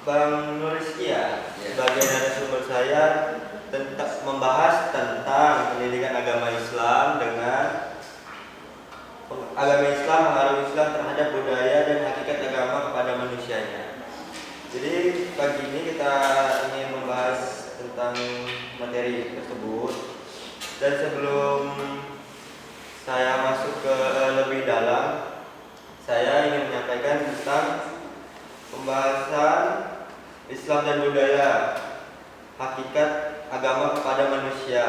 Bang Nuriski ya, Ya. sebagai narasumber saya membahas tentang pendidikan agama Islam dengan agama Islam, pengaruh Islam terhadap budaya dan hakikat agama kepada manusianya. Jadi pagi ini kita ingin membahas tentang materi tersebut. Dan sebelum saya masuk ke lebih dalam, saya ingin menyampaikan tentang pembahasan Islam dan budaya, hakikat agama kepada manusia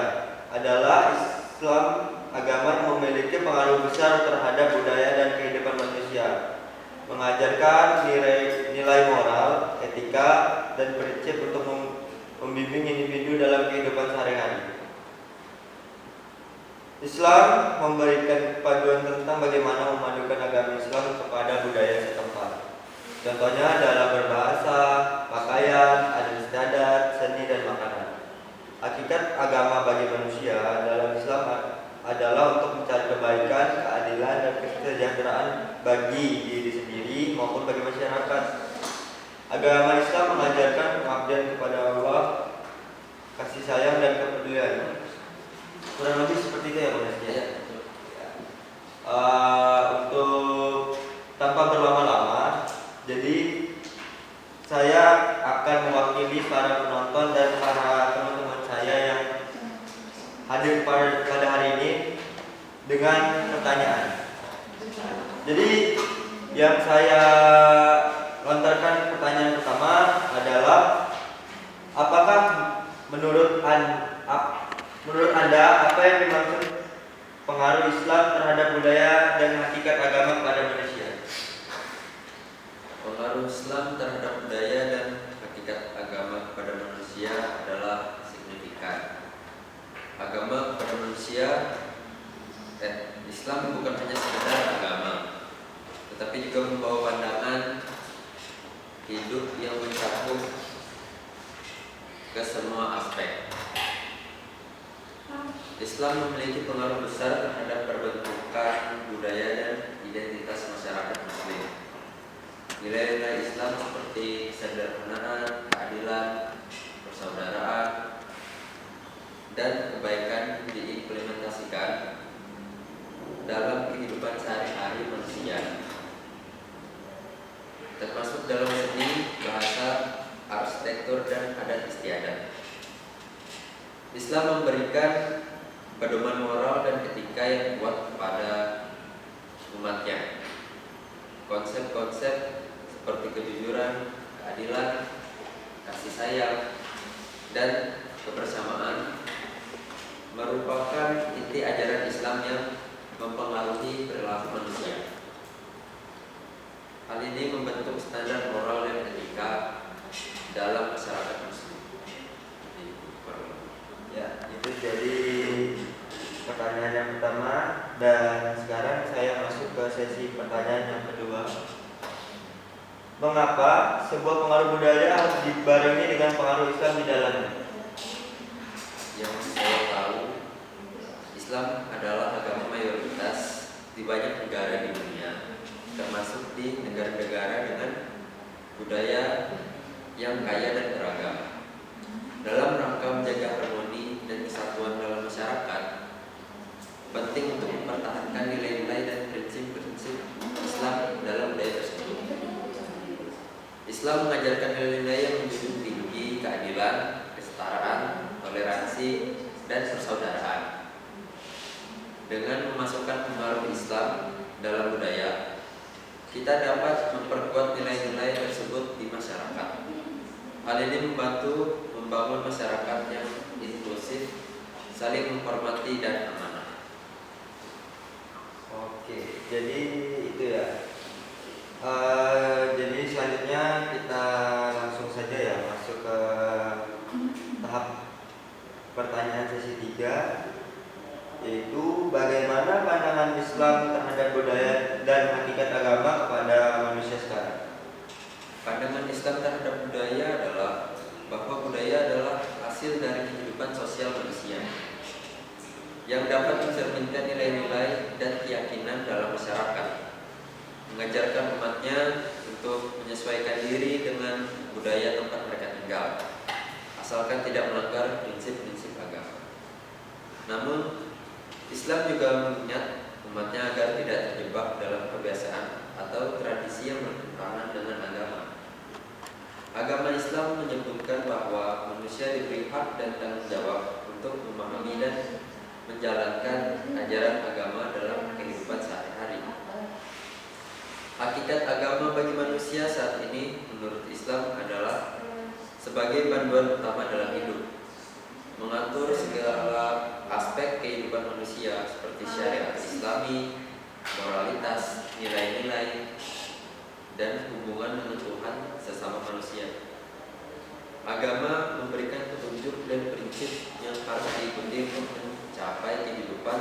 adalah Islam agama yang memiliki pengaruh besar terhadap budaya dan kehidupan manusia, mengajarkan nilai moral, etika, dan prinsip untuk membimbing individu dalam kehidupan sehari-hari. Islam memberikan panduan tentang bagaimana memadukan agama Islam kepada budaya setempat. Contohnya dalam berbahasa, pakaian, adat istiadat, seni, dan makanan. Hakikat agama bagi manusia dalam Islam adalah untuk mencari kebaikan, keadilan, dan kesejahteraan bagi diri sendiri maupun bagi masyarakat. Agama Islam mengajarkan pengabdian kepada Allah, kasih sayang, dan kepedulian. Kurang lebih seperti itu ya Pak Rizky. Untuk tanpa berlama-lama, jadi saya akan mewakili para penonton dan para teman-teman saya yang hadir pada hari ini dengan pertanyaan. Jadi yang saya lontarkan pertanyaan pertama adalah, apakah menurut Anda apa yang dimaksud pengaruh Islam terhadap budaya dan hakikat agama kepada manusia? Pengaruh Islam terhadap budaya dan hakikat agama kepada manusia adalah signifikan. Agama kepada manusia, Islam bukan hanya sekedar agama, tetapi juga membawa pandangan hidup yang mencakup ke semua aspek. Islam memiliki pengaruh besar terhadap perbentukan budaya dan identitas masyarakat Muslim. Nilai-nilai Islam seperti kesederhanaan, keadilan, persaudaraan, dan kebaikan diimplementasikan dalam kehidupan sehari-hari manusia, termasuk dalam seni, bahasa, arsitektur, dan adat istiadat. Islam memberikan pedoman moral dan etika yang kuat kepada umatnya. Konsep-konsep seperti kejujuran, keadilan, kasih sayang, dan kebersamaan merupakan inti ajaran Islam yang mempengaruhi perilaku manusia. Hal ini membentuk standar moral dan etika dalam masyarakat Muslim. Ya, itu jadi pertanyaan yang pertama, dan sekarang saya masuk ke sesi pertanyaan yang kedua. Mengapa sebuah pengaruh budaya harus dibarengi dengan pengaruh Islam di dalamnya? Yang saya tahu, Islam adalah agama mayoritas di banyak negara di dunia, termasuk di negara-negara dengan budaya yang kaya dan beragam. Dalam rangka menjaga harmoni dan kesatuan dalam masyarakat, penting untuk mempertahankan nilai-nilai dan prinsip-prinsip Islam dalam budaya tersebut. Islam mengajarkan nilai-nilai yang menjunjung tinggi keadilan, kesetaraan, toleransi, dan persaudaraan. Dengan memasukkan pengaruh Islam dalam budaya, kita dapat memperkuat nilai-nilai tersebut di masyarakat. Hal ini membantu membangun masyarakat yang inklusif, saling menghormati, dan amanah. Oke, jadi itu ya. Jadi selanjutnya kita langsung saja ya masuk ke tahap pertanyaan sesi 3, yaitu bagaimana pandangan Islam terhadap budaya dan hakikat agama kepada manusia sekarang. Pandangan Islam terhadap budaya adalah bahwa budaya adalah hasil dari kehidupan sosial manusia yang dapat mencerminkan nilai-nilai dan keyakinan dalam masyarakat, mengajarkan umatnya untuk menyesuaikan diri dengan budaya tempat mereka tinggal, asalkan tidak melanggar prinsip-prinsip agama. Namun, Islam juga mengingat umatnya agar tidak terjebak dalam kebiasaan atau tradisi yang bertentangan dengan agama. Agama Islam menyebutkan bahwa manusia diberi hak dan tanggung jawab untuk memahami dan menjalankan ajaran agama dalam kehidupan sehari-hari. Hakikat agama bagi manusia saat ini menurut Islam adalah sebagai panduan utama dalam hidup, mengatur segala aspek kehidupan manusia seperti syariat Islami, moralitas, nilai-nilai, dan hubungan dengan Tuhan sesama manusia. Agama memberikan petunjuk dan prinsip yang harus diikuti untuk mencapai kehidupan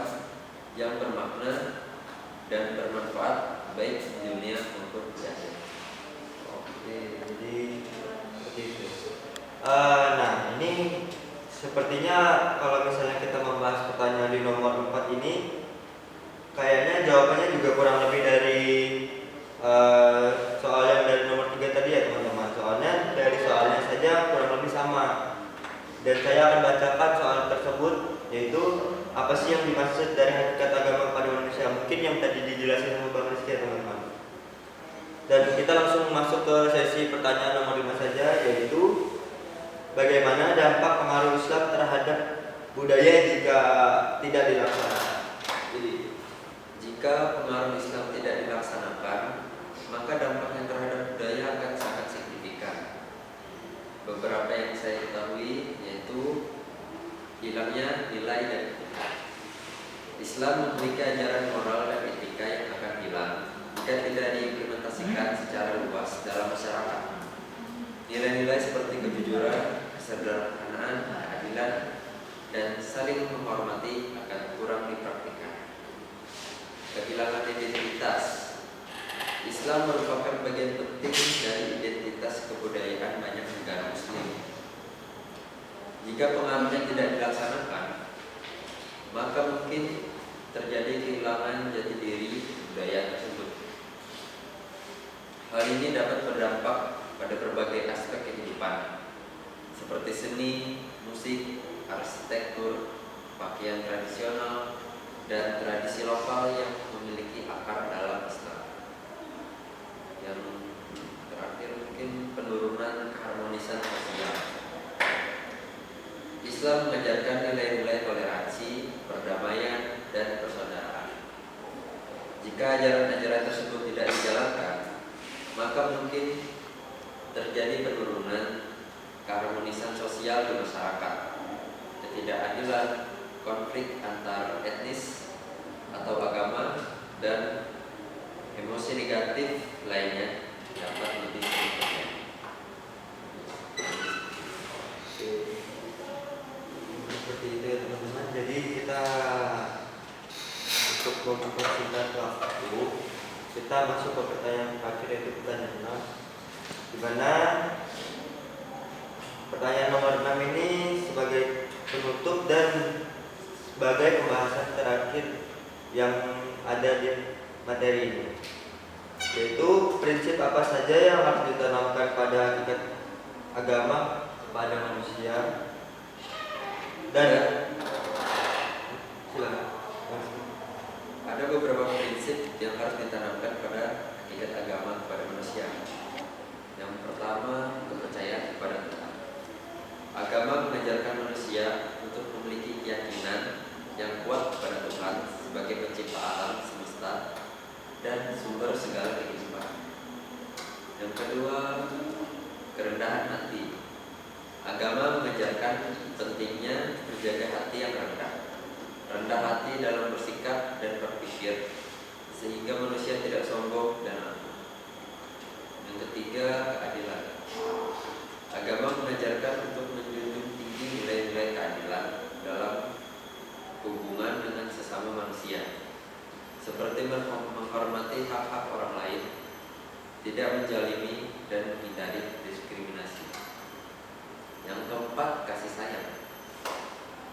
yang bermakna dan bermanfaat baik di dunia maupun di akhirat. Oke, jadi seperti itu. Nah, ini sepertinya kalau misalnya kita membahas pertanyaan di nomor 4 ini, kayaknya jawabannya juga kurang lebih dari soal yang dari nomor 3 tadi ya teman-teman. Soalnya dari soalnya saja kurang lebih sama. Dan saya akan bacakan soal tersebut, yaitu apa sih yang dimaksud dari hakikat agama pada manusia. Mungkin yang tadi dijelasin sama Bang Rizky ya teman-teman. Dan kita langsung masuk ke sesi pertanyaan nomor 5 saja, yaitu bagaimana dampak pengaruh Islam terhadap budaya jika tidak dilaksanakan. Jadi, jika pengaruh Islam tidak dilaksanakan, maka dampaknya terhadap budaya akan sangat signifikan. Beberapa yang saya ketahui yaitu hilangnya nilai dan etika. Islam memiliki ajaran moral dan etika yang akan hilang jika tidak diimplementasikan secara luas dalam masyarakat. Nilai-nilai seperti kejujuran, kesederhanaan, keadilan, dan saling menghormati akan kurang dipraktikkan. Kehilangan identitas. Islam merupakan bagian penting dari identitas kebudayaan banyak negara Muslim. Jika pengaruhnya tidak dilaksanakan, maka mungkin terjadi kehilangan jati diri budaya tersebut. Hal ini dapat berdampak pada berbagai aspek kehidupan, seperti seni, musik, arsitektur, pakaian tradisional, dan tradisi lokal yang memiliki akar dalam Islam. Yang terakhir mungkin penurunan keharmonisan sosial. Islam mengajarkan nilai-nilai toleransi, perdamaian, dan persaudaraan. Jika ajaran-ajaran tersebut tidak dijalankan, maka mungkin terjadi penurunan keharmonisan sosial di masyarakat, ketidakadilan, konflik antar etnis atau agama, dan emosi negatif lainnya dapat lebih sering terjadi. Seperti itu ya teman-teman. Jadi kita untuk mempersingkat waktu, kita masuk ke pertanyaan terakhir, yaitu pertanyaan 6, di mana pertanyaan nomor 6 ini sebagai penutup dan sebagai pembahasan terakhir yang ada di materi ini, yaitu prinsip apa saja yang harus ditanamkan pada hakikat agama kepada manusia. Dan silakan. Ada beberapa prinsip yang harus ditanamkan pada hakikat agama kepada manusia. Yang pertama, kepercayaan kepada Tuhan. Agama mengajarkan manusia untuk memiliki keyakinan yang kuat kepada Tuhan sebagai pencipta alam semesta dan sumber segala kehidupan. Yang kedua, kerendahan hati. Agama mengajarkan pentingnya menjaga hati yang rendah hati dalam bersikap dan berpikir, sehingga manusia tidak sombong dan angkuh. Yang ketiga, keadilan. Agama mengajarkan untuk menjunjung tinggi nilai-nilai keadilan dalam hubungan dengan sesama manusia, seperti menghormati hak-hak orang lain, tidak menjalimi dan menghindari diskriminasi. Yang keempat, kasih sayang.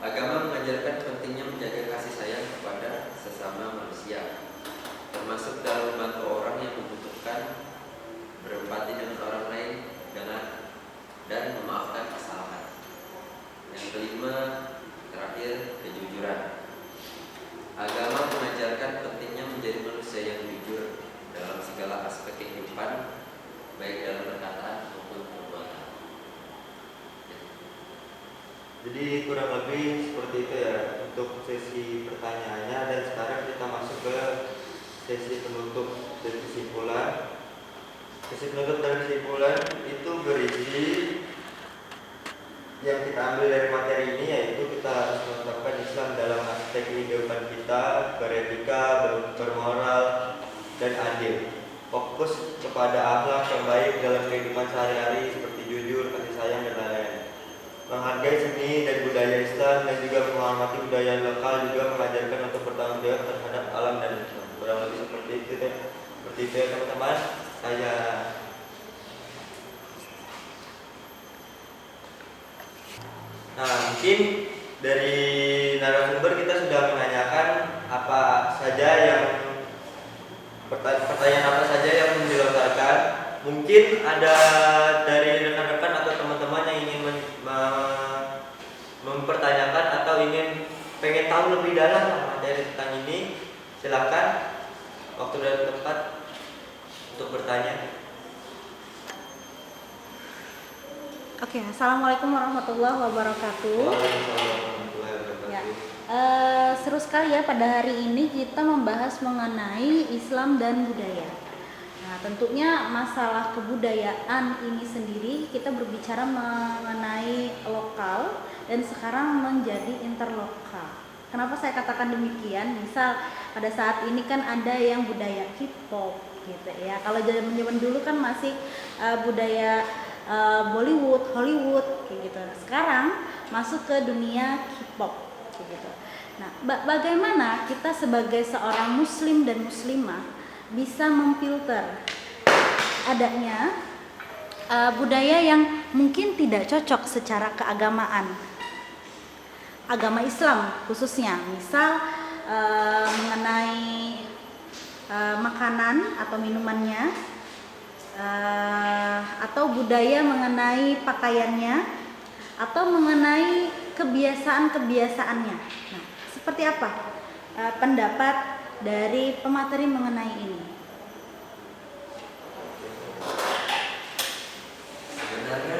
Agama mengajarkan pentingnya menjaga kasih sayang kepada sesama manusia, termasuk dalam membantu orang yang membutuhkan, Jadi kurang lebih seperti itu ya untuk sesi pertanyaannya, dan sekarang kita masuk ke sesi penutup dan kesimpulan. Sesi penutup dan kesimpulan itu berisi yang kita ambil dari materi ini, yaitu kita harus menetapkan Islam dalam aspek kehidupan kita, beretika, bermoral, dan adil. Fokus kepada akhlak yang baik dalam kehidupan sehari-hari seperti jujur, kasih sayang, dan lain-lain. Menghargai seni dan budaya Islam dan juga menghormati budaya lokal, juga mengajarkan untuk bertanggung jawab terhadap alam dan Islam. Kurang lebih seperti itu ya. Seperti itu ya teman-teman. Nah, mungkin dari narasumber kita sudah menanyakan apa saja yang pertanyaan apa saja yang dilontarkan. Mungkin ada dari rekan-rekan atau teman-teman yang ingin mempertanyakan atau ingin pengen tahu lebih dalam materi tentang ini, silakan, waktu dan tempat untuk bertanya. Oke, assalamualaikum warahmatullahi wabarakatuh. Waalaikumsalam warahmatullahi wabarakatuh. Ya, seru sekali ya pada hari ini kita membahas mengenai Islam dan budaya. Nah, tentunya masalah kebudayaan ini sendiri kita berbicara mengenai lokal dan sekarang menjadi interlokal. Kenapa saya katakan demikian? Misal pada saat ini kan ada yang budaya K-pop gitu ya. Kalau zaman dulu kan masih budaya Bollywood, Hollywood kayak gitu. Sekarang masuk ke dunia K-pop kayak gitu. Nah, bagaimana kita sebagai seorang muslim dan muslimah bisa memfilter adanya budaya yang mungkin tidak cocok secara keagamaan, agama Islam khususnya, misal mengenai makanan atau minumannya, atau budaya mengenai pakaiannya, atau mengenai kebiasaan-kebiasaannya. Nah, seperti apa pendapat dari pemateri mengenai ini? Sebenarnya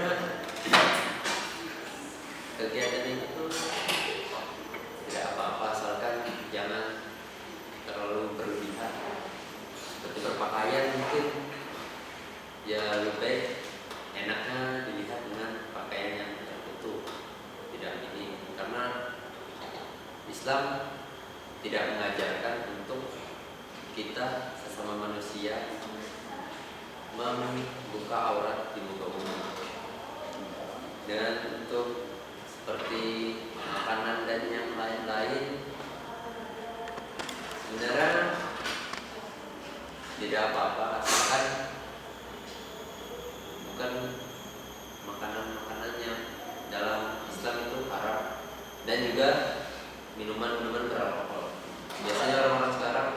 kegiatan itu tidak apa-apa asalkan jangan terlalu berlebihan. Seperti berpakaian mungkin ya lebih baik enaknya dilihat dengan pakaian yang tertutup, tidak ini, karena Islam tidak mengajarkan untuk kita sesama manusia membuka aurat di muka umum. Dan untuk seperti makanan dan yang lain-lain, sebenarnya tidak apa-apa asalkan bukan makanan-makanan yang dalam Islam itu haram, dan juga minuman-minuman beralkohol. Biasanya orang-orang sekarang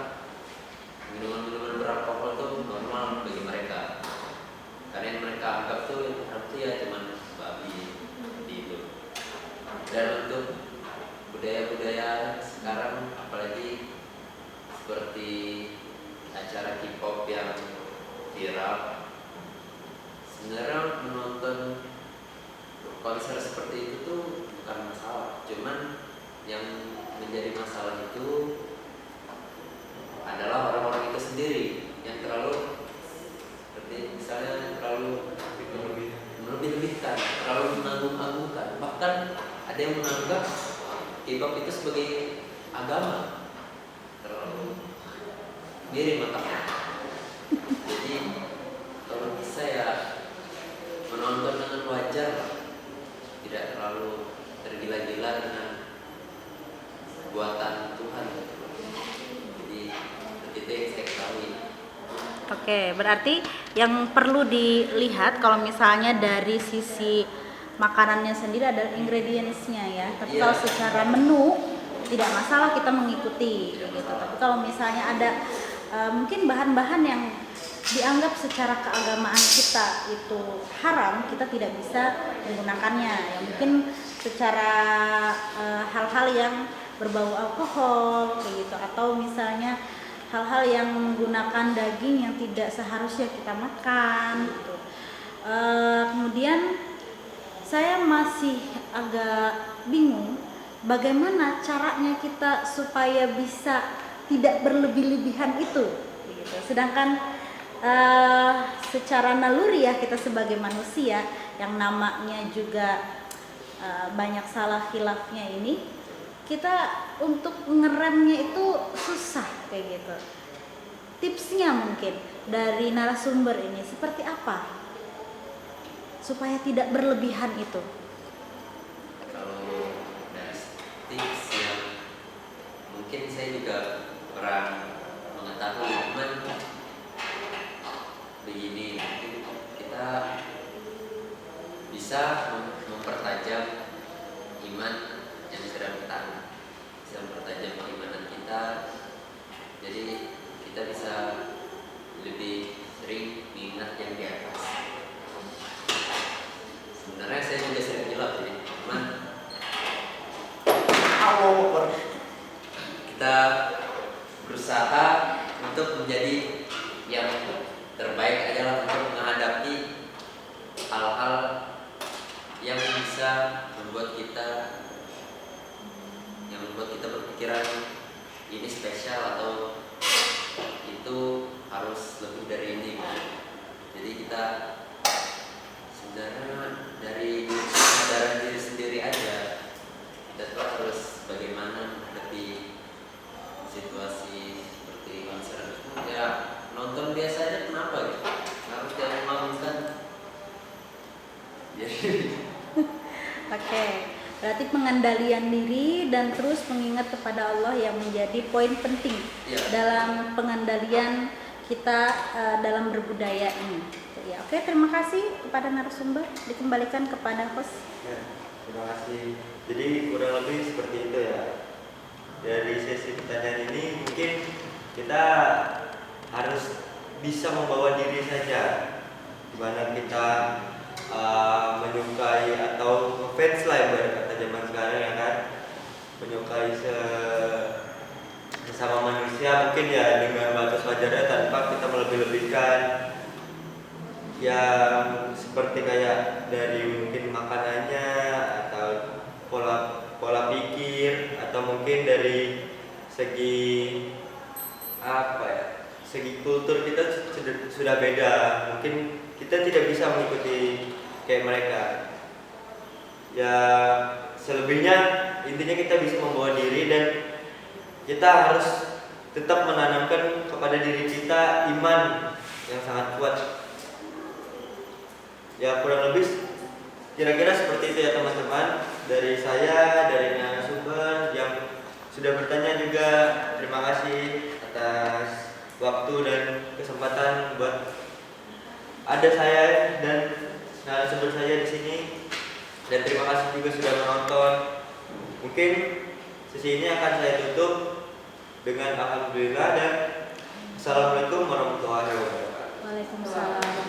minuman-minuman beralkohol itu normal bagi mereka, karena yang mereka anggap tuh yang haram itu ya cuman babi itu. Dan untuk budaya-budaya sekarang, apalagi seperti acara K-pop yang viral, sebenarnya menonton konser seperti itu tuh bukan masalah, cuman yang menjadi masalah itu adalah orang-orang itu sendiri yang terlalu, seperti misalnya terlalu melebih-lebihkan, terlalu mengagung-agungkan. Bahkan ada yang menganggap K-pop itu sebagai agama, terlalu miring matanya. Jadi kalau bisa ya menonton dengan wajar, tidak terlalu tergila-gila dengan buatan Tuhan. Jadi itu yang saya ketahui. Oke, berarti yang perlu dilihat kalau misalnya dari sisi makanannya sendiri ada ingredientsnya ya. Tapi Iya. kalau secara menu tidak masalah kita mengikuti gitu. Tapi kalau misalnya ada mungkin bahan-bahan yang dianggap secara keagamaan kita itu haram, kita tidak bisa menggunakannya. Ya mungkin secara hal-hal yang berbau alkohol kayak gitu, atau misalnya hal-hal yang menggunakan daging yang tidak seharusnya kita makan gitu. Kemudian saya masih agak bingung bagaimana caranya kita supaya bisa tidak berlebih-lebihan itu gitu. Sedangkan secara naluri ya kita sebagai manusia yang namanya juga banyak salah khilafnya ini, kita untuk ngeremnya itu susah kayak gitu. Tipsnya mungkin dari narasumber ini seperti apa supaya tidak berlebihan itu? Kalau dari tips yang mungkin saya juga kurang mengetahui, cuman begini, mungkin kita bisa mempertajam iman yang sedang kita anut, bisa mempertajam keimanan kita, jadi kita bisa lebih sering mengingat yang di atas. Sebenarnya saya juga sering hilaf ini, cuman kita berusaha untuk menjadi yang terbaik adalah untuk menghadapi hal-hal yang bisa membuat kita berpikiran ini spesial atau itu harus lebih dari ini. Jadi kita sebenarnya dari kesadaran diri sendiri aja, kita tuh harus bagaimana menghadapi situasi seperti konser. Ya nonton biasa aja kenapa gitu, harus dia memalukan. Jadi Oke, berarti pengendalian diri dan terus mengingat kepada Allah yang menjadi poin penting ya, dalam pengendalian kita dalam berbudaya ini. Ya, oke, terima kasih kepada narasumber. Dikembalikan kepada host. Ya, terima kasih. Jadi kurang lebih seperti itu ya. Dari sesi pertanyaan ini mungkin kita harus bisa membawa diri saja, dimana kita menyukai atau ngefans lah ibarat kata zaman sekarang ya kan, menyukai sesama manusia mungkin ya dengan batas wajarnya tanpa kita melebih-lebihkan, yang seperti kayak dari mungkin makanannya atau pola pikir, atau mungkin dari segi apa ya, segi kultur kita sudah beda, mungkin kita tidak bisa mengikuti kayak mereka ya. Selebihnya intinya kita bisa membawa diri dan kita harus tetap menanamkan kepada diri kita iman yang sangat kuat ya. Kurang lebih kira-kira seperti itu ya teman-teman, dari saya, dari narasumber yang sudah bertanya juga. Terima kasih atas waktu dan kesempatan buat ada saya dan narasumber saya di sini, dan terima kasih juga sudah menonton. Mungkin sesi ini akan saya tutup dengan alhamdulillah dan assalamualaikum warahmatullahi wabarakatuh. Waalaikumsalam.